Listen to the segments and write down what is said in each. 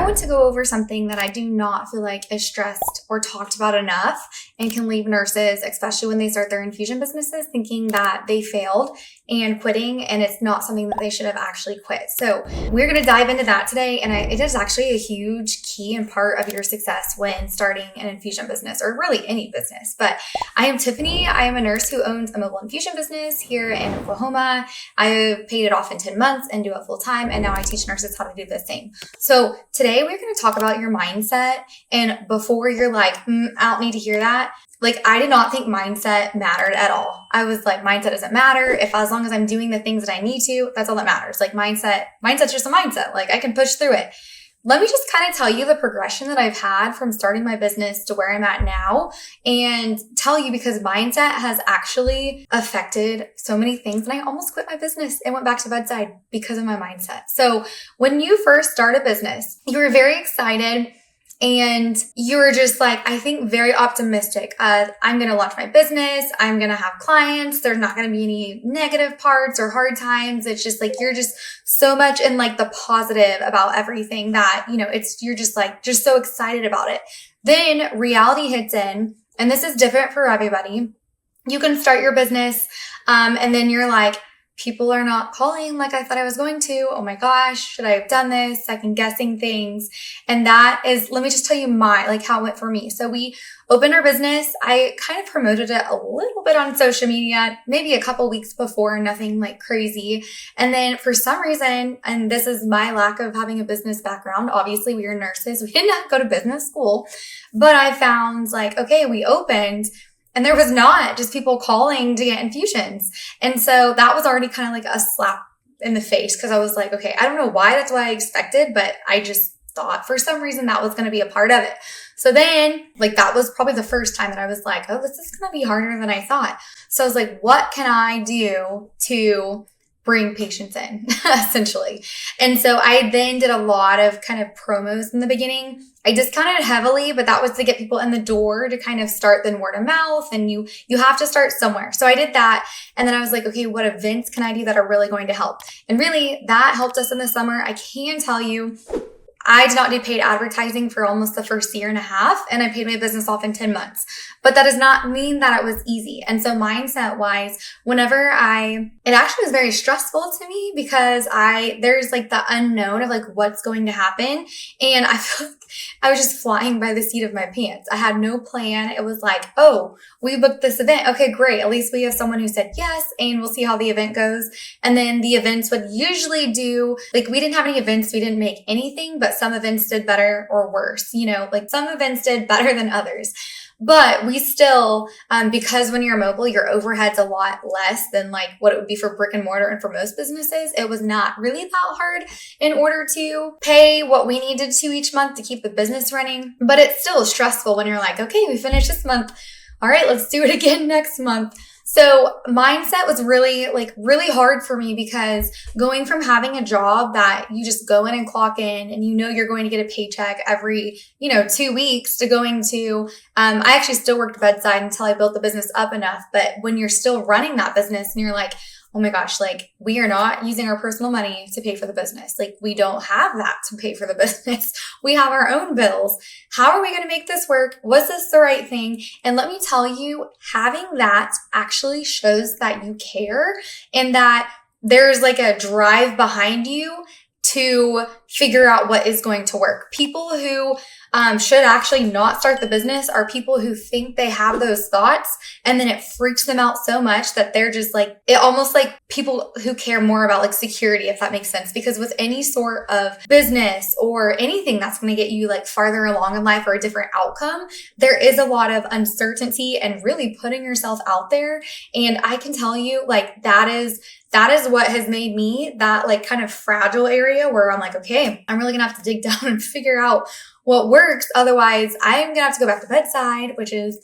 want to go over something that I do not feel like is stressed or talked about enough and can leave nurses, especially when they start their infusion businesses, thinking that they failed and quitting, and it's not something that they should have actually quit. So we're going to dive into that today. And it is actually a huge key and part of your success when starting an infusion business, or really any business. But I am Tiffany. I am a nurse who owns a mobile infusion business here in Oklahoma. I paid it off in 10 months and do it full time. And now I teach nurses how to do the same. So today we're going to talk about your mindset. And before you're like, I don't need to hear that. Like, I did not think mindset mattered at all. I was like, mindset doesn't matter. As long as I'm doing the things that I need to, that's all that matters. Like mindset's just a mindset. Like, I can push through it. Let me just kind of tell you the progression that I've had from starting my business to where I'm at now, and tell you, because mindset has actually affected so many things. And I almost quit my business and went back to bedside because of my mindset. So when you first start a business, you were very excited. And you were just like, I think, very optimistic. I'm going to launch my business. I'm going to have clients. There's not going to be any negative parts or hard times. It's just like, you're just so much in like the positive about everything that, you're just like, just so excited about it. Then reality hits in, and this is different for everybody. You can start your business, and then you're like, people are not calling like I thought I was going to. Oh my gosh, should I have done this? Second guessing things. And that is, let me just tell you how it went for me. So we opened our business. I kind of promoted it a little bit on social media, maybe a couple weeks before, nothing like crazy. And then for some reason, and this is my lack of having a business background, obviously we are nurses. We did not go to business school, but I found we opened, and there was not just people calling to get infusions. And so that was already kind of like a slap in the face, because I was like, okay, I don't know why that's what I expected, but I just thought for some reason that was going to be a part of it. So then that was probably the first time that I was like, oh, this is going to be harder than I thought. So I was like, what can I do to bring patients in, essentially? And so I then did a lot of kind of promos in the beginning. I discounted heavily, but that was to get people in the door to kind of start the word of mouth, and you have to start somewhere. So I did that. And then I was like, okay, what events can I do that are really going to help? And really that helped us in the summer. I can tell you, I did not do paid advertising for almost the first year and a half, and I paid my business off in 10 months. But that does not mean that it was easy. And so mindset wise, it actually was very stressful to me, because there's the unknown of what's going to happen. And I feel like I was just flying by the seat of my pants. I had no plan. It was like, oh, we booked this event. Okay, great. At least we have someone who said yes, and we'll see how the event goes. And then the events would usually do, we didn't have any events. We didn't make anything, but some events did better or worse. Some events did better than others. But we still, because when you're mobile, your overhead's a lot less than what it would be for brick and mortar. And for most businesses, it was not really that hard in order to pay what we needed to each month to keep the business running. But it's still stressful when you're like, okay, we finished this month. All right, let's do it again next month. So mindset was really hard for me, because going from having a job that you just go in and clock in and you're going to get a paycheck every 2 weeks, to going to I actually still worked bedside until I built the business up enough. But when you're still running that business and you're like, oh my gosh, we are not using our personal money to pay for the business. We don't have that to pay for the business. We have our own bills. How are we going to make this work? Was this the right thing? And let me tell you, having that actually shows that you care, and that there's a drive behind you to figure out what is going to work. People who should actually not start the business are people who think they have those thoughts, and then it freaks them out so much that they're just it almost people who care more about security, if that makes sense. Because with any sort of business or anything that's going to get you farther along in life or a different outcome, there is a lot of uncertainty and really putting yourself out there. And I can tell you that is what has made me that kind of fragile area where I'm okay, I'm really gonna have to dig down and figure out what works. Otherwise, I'm gonna have to go back to bedside, which is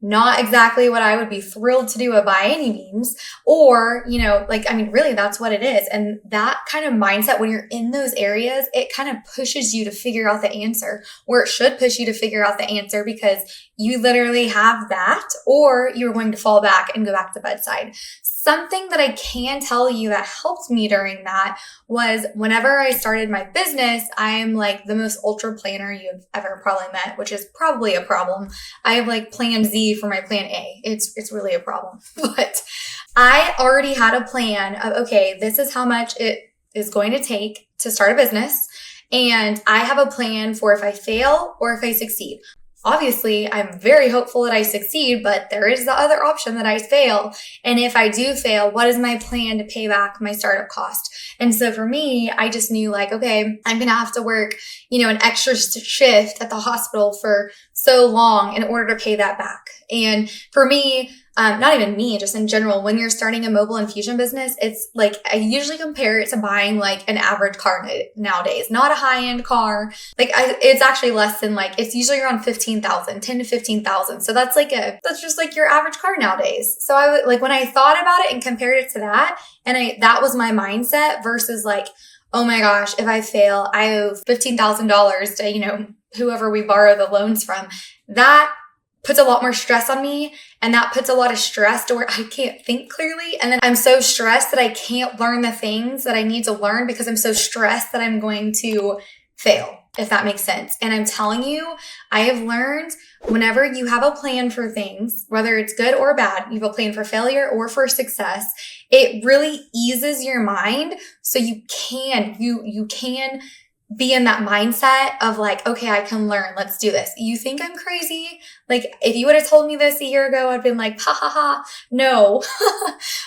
not exactly what I would be thrilled to do by any means. Or, really that's what it is. And that kind of mindset, when you're in those areas, it kind of pushes you to figure out the answer, or it should push you to figure out the answer, because you literally have that, or you're going to fall back and go back to bedside. something that I can tell you that helped me during that was whenever I started my business, I am like the most ultra planner you've ever probably met, which is probably a problem. I have like plan Z for my plan A. It's really a problem. But I already had a plan of, okay, this is how much it is going to take to start a business. And I have a plan for if I fail or if I succeed. Obviously, I'm very hopeful that I succeed, but there is the other option that I fail. And if I do fail, what is my plan to pay back my startup cost? And so for me, I just knew like, okay, I'm going to have to work, an extra shift at the hospital for so long in order to pay that back. And for me, not even me, just in general, when you're starting a mobile infusion business, it's like, I usually compare it to buying like an average car nowadays, not a high-end car. Like it's actually less than it's usually around 15,000, 10 to 15,000. So that's just like your average car nowadays. So I would when I thought about it and compared it to that, and that was my mindset versus oh my gosh, if I fail, I owe $15,000 to, whoever we borrow the loans from. That puts a lot more stress on me, and that puts a lot of stress to where I can't think clearly. And then I'm so stressed that I can't learn the things that I need to learn because I'm so stressed that I'm going to fail, if that makes sense. And I'm telling you, I have learned whenever you have a plan for things, whether it's good or bad, you have a plan for failure or for success, it really eases your mind. So you can be in that mindset of okay, I can learn. Let's do this. You think I'm crazy? If you would have told me this a year ago, I'd been like, ha ha ha, no.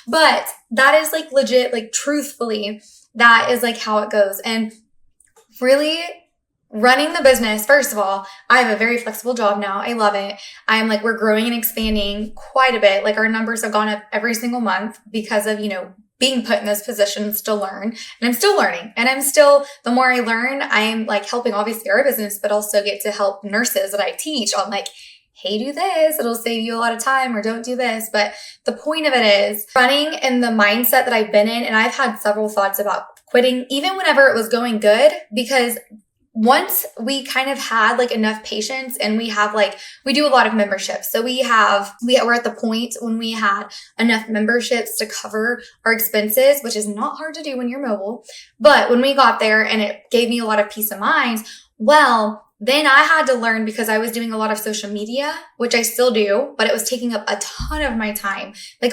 But that is legit, truthfully, that is how it goes. And really running the business, first of all, I have a very flexible job now. I love it. I'm we're growing and expanding quite a bit. Our numbers have gone up every single month because of, being put in those positions to learn. And I'm still learning. And the more I learn, I'm helping obviously our business, but also get to help nurses that I teach on hey, do this. It'll save you a lot of time, or don't do this. But the point of it is running in the mindset that I've been in. And I've had several thoughts about quitting, even whenever it was going good, because once we kind of had enough patients, and we have we do a lot of memberships. So we're at the point when we had enough memberships to cover our expenses, which is not hard to do when you're mobile. But when we got there, and it gave me a lot of peace of mind, well, then I had to learn, because I was doing a lot of social media, which I still do, but it was taking up a ton of my time.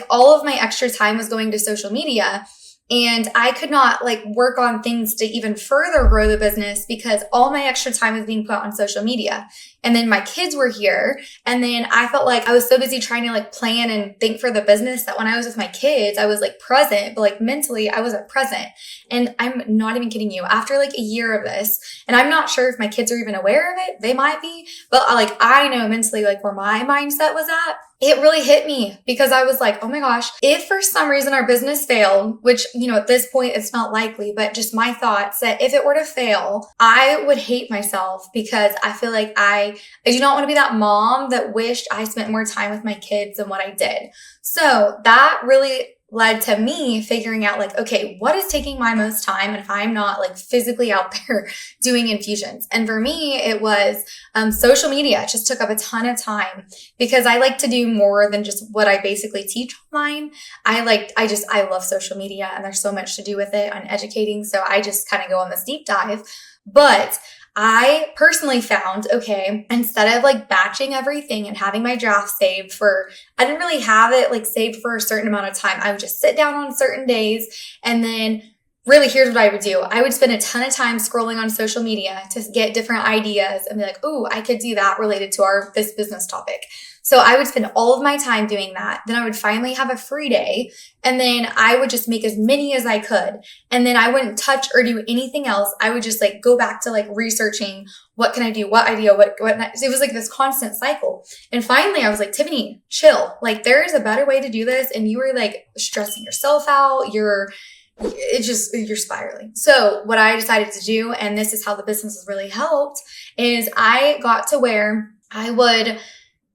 All of my extra time was going to social media. And I could not work on things to even further grow the business because all my extra time was being put on social media. And then my kids were here. And then I felt I was so busy trying to plan and think for the business that when I was with my kids, I was present, but mentally I wasn't present. And I'm not even kidding you. After a year of this, and I'm not sure if my kids are even aware of it, they might be, but I know mentally where my mindset was at. It really hit me because I was oh my gosh, if for some reason our business failed, which, at this point it's not likely, but just my thoughts that if it were to fail, I would hate myself because I feel I do not want to be that mom that wished I spent more time with my kids than what I did. So that really led to me figuring out okay, what is taking my most time? And if I'm not physically out there doing infusions. And for me, it was social media. It just took up a ton of time because I like to do more than just what I basically teach online. I love social media, and there's so much to do with it on educating. So I just kind of go on this deep dive. But I personally found, okay, instead of batching everything and having my draft saved I didn't really have it saved for a certain amount of time. I would just sit down on certain days, and then really here's what I would do. I would spend a ton of time scrolling on social media to get different ideas and be oh, I could do that related to this business topic. So I would spend all of my time doing that. Then I would finally have a free day, and then I would just make as many as I could. And then I wouldn't touch or do anything else. I would just go back to researching what can I do, what idea, what not. It was this constant cycle. And finally I was Tiffany, chill. There is a better way to do this. And you were stressing yourself out. You're spiraling. So what I decided to do, and this is how the business has really helped, is I got to where I would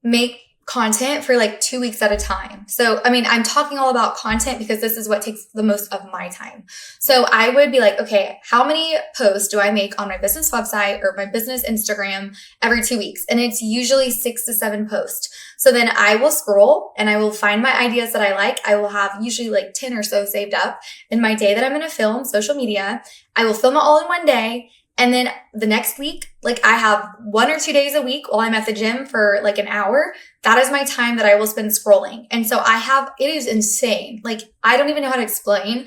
make content for like 2 weeks at a time. So, I mean, I'm talking all about content because this is what takes the most of my time. So I would be like, okay, how many posts do I make on my business website or my business Instagram every 2 weeks? And it's usually 6 to 7 posts. So then I will scroll and I will find my ideas that I like. I will have usually like 10 or so saved up in my day that I'm going to film social media. I will film it all in one day. And then the next week, like I have 1 or 2 days a week while I'm at the gym for like an hour. That is my time that I will spend scrolling. And so it is insane. Like I don't even know how to explain.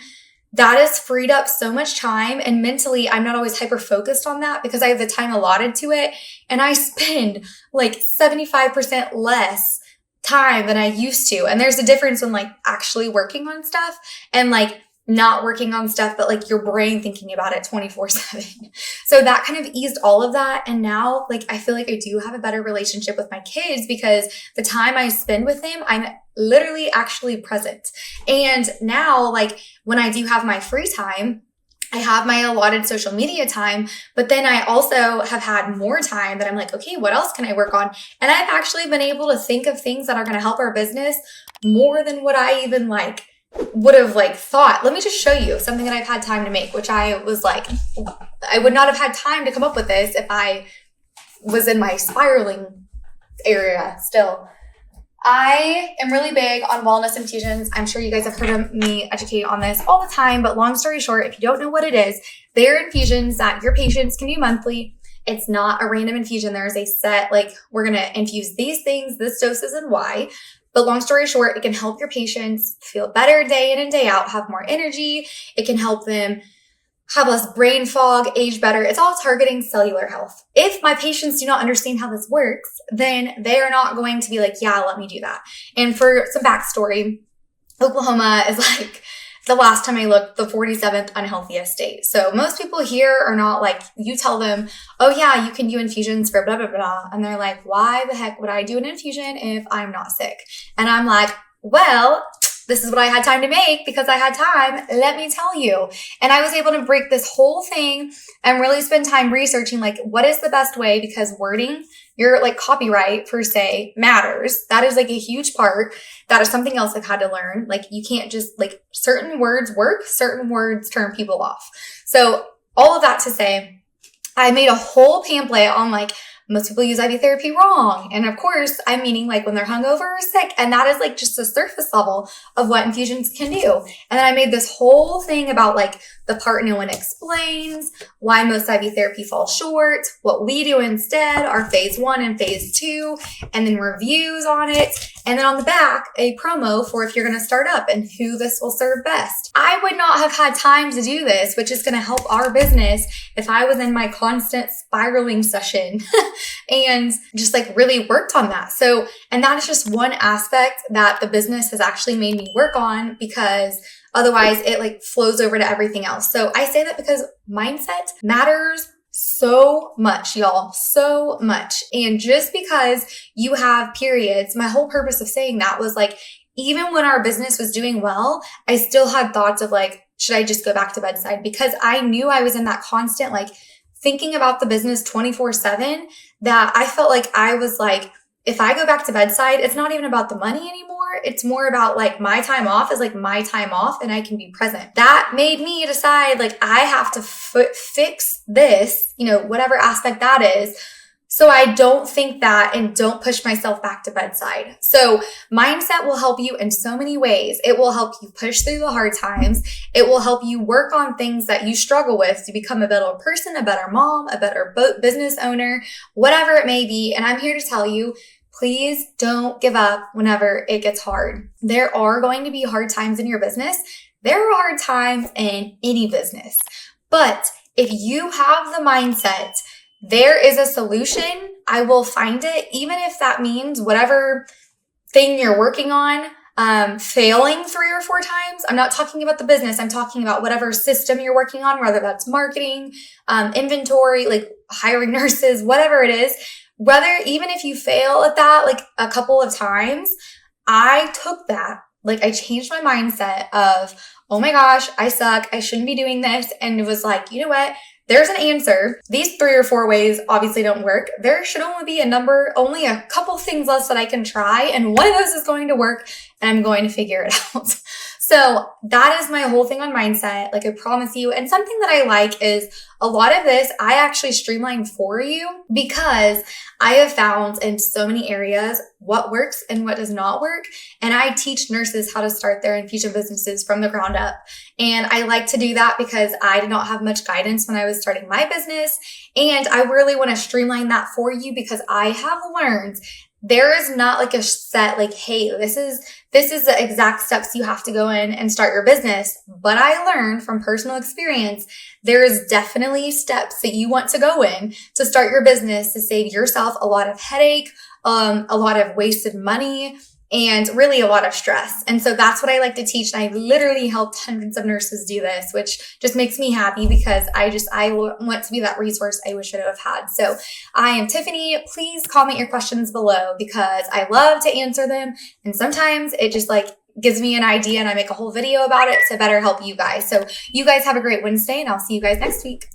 That has freed up so much time. And mentally, I'm not always hyper focused on that because I have the time allotted to it. And I spend like 75% less time than I used to. And there's a difference when like actually working on stuff and like not working on stuff, but like your brain thinking about it 24/7. So that kind of eased all of that. And now like, I feel like I do have a better relationship with my kids because the time I spend with them, I'm literally actually present. And now like when I do have my free time, I have my allotted social media time, but then I also have had more time that I'm like, okay, what else can I work on? And I've actually been able to think of things that are going to help our business more than what I even like would have like thought. Let me just show you something that I've had time to make, which I was like, I would not have had time to come up with this if I was in my spiraling area still. I am really big on wellness infusions. I'm sure you guys have heard of me educate on this all the time, but long story short, if you don't know what it is, they're infusions that your patients can do monthly. It's not a random infusion. There's a set, like we're going to infuse these things, this doses and why. But long story short, it can help your patients feel better day in and day out, have more energy. It can help them have less brain fog, age better. It's all targeting cellular health. If my patients do not understand how this works, then they are not going to be like, yeah, let me do that. And for some backstory, Oklahoma is like, the last time I looked, the 47th unhealthiest state. So most people here are not like, you tell them, oh yeah, you can do infusions for blah, blah, blah. And they're like, why the heck would I do an infusion if I'm not sick? And I'm like, well, this is what I had time to make because I had time. Let me tell you. And I was able to break this whole thing and really spend time researching like what is the best way, because wording, your like copyright per se matters. That is like a huge part. That is something else I've had to learn. Like you can't just like certain words work, certain words turn people off. So all of that to say, I made a whole pamphlet on like most people use IV therapy wrong. And of course, I'm meaning like when they're hungover or sick. And that is like just the surface level of what infusions can do. And then I made this whole thing about like the part no one explains, why most IV therapy falls short, what we do instead, our phase 1 and phase 2, and then reviews on it. And then on the back, a promo for if you're going to start up and who this will serve best. I would not have had time to do this, which is going to help our business if I was in my constant spiraling session and just like really worked on that. So, and that is just one aspect that the business has actually made me work on because otherwise it like flows over to everything else. So I say that because mindset matters so much, y'all, so much. And just because you have periods, my whole purpose of saying that was like, even when our business was doing well, I still had thoughts of like, should I just go back to bedside? Because I knew I was in that constant, like thinking about the business 24/7, that I felt like I was like, if I go back to bedside, it's not even about the money anymore. It's more about like my time off is like my time off and I can be present. That made me decide like I have to fix this, you know, whatever aspect that is, so I don't think that and don't push myself back to bedside. So mindset will help you in so many ways. It will help you push through the hard times. It will help you work on things that you struggle with to become a better person, a better mom, a better business owner, whatever it may be. And I'm here to tell you, please don't give up whenever it gets hard. There are going to be hard times in your business. There are hard times in any business. But if you have the mindset, there is a solution, I will find it, even if that means whatever thing you're working on, failing 3 or 4 times. I'm not talking about the business. I'm talking about whatever system you're working on, whether that's marketing, inventory, like hiring nurses, whatever it is. Whether even if you fail at that like a couple of times, I took that. Like I changed my mindset of, oh my gosh, I suck. I shouldn't be doing this. And it was like, you know what? there's an answer. These 3 or 4 ways obviously don't work. There should only be only a couple things less that I can try, and one of those is going to work, and I'm going to figure it out. So that is my whole thing on mindset. Like I promise you. And something that I like is a lot of this I actually streamline for you, because I have found in so many areas what works and what does not work. And I teach nurses how to start their infusion businesses from the ground up. And I like to do that because I did not have much guidance when I was starting my business. And I really want to streamline that for you, because I have learned there is not like a set, like, hey, this is the exact steps you have to go in and start your business. But I learned from personal experience, there is definitely steps that you want to go in to start your business to save yourself a lot of headache, a lot of wasted money, and really a lot of stress. And so that's what I like to teach. And I literally helped hundreds of nurses do this, which just makes me happy, because I want to be that resource I wish I would have had. So I am Tiffany. Please comment your questions below, because I love to answer them. And sometimes it just like gives me an idea and I make a whole video about it to better help you guys. So you guys have a great Wednesday, and I'll see you guys next week.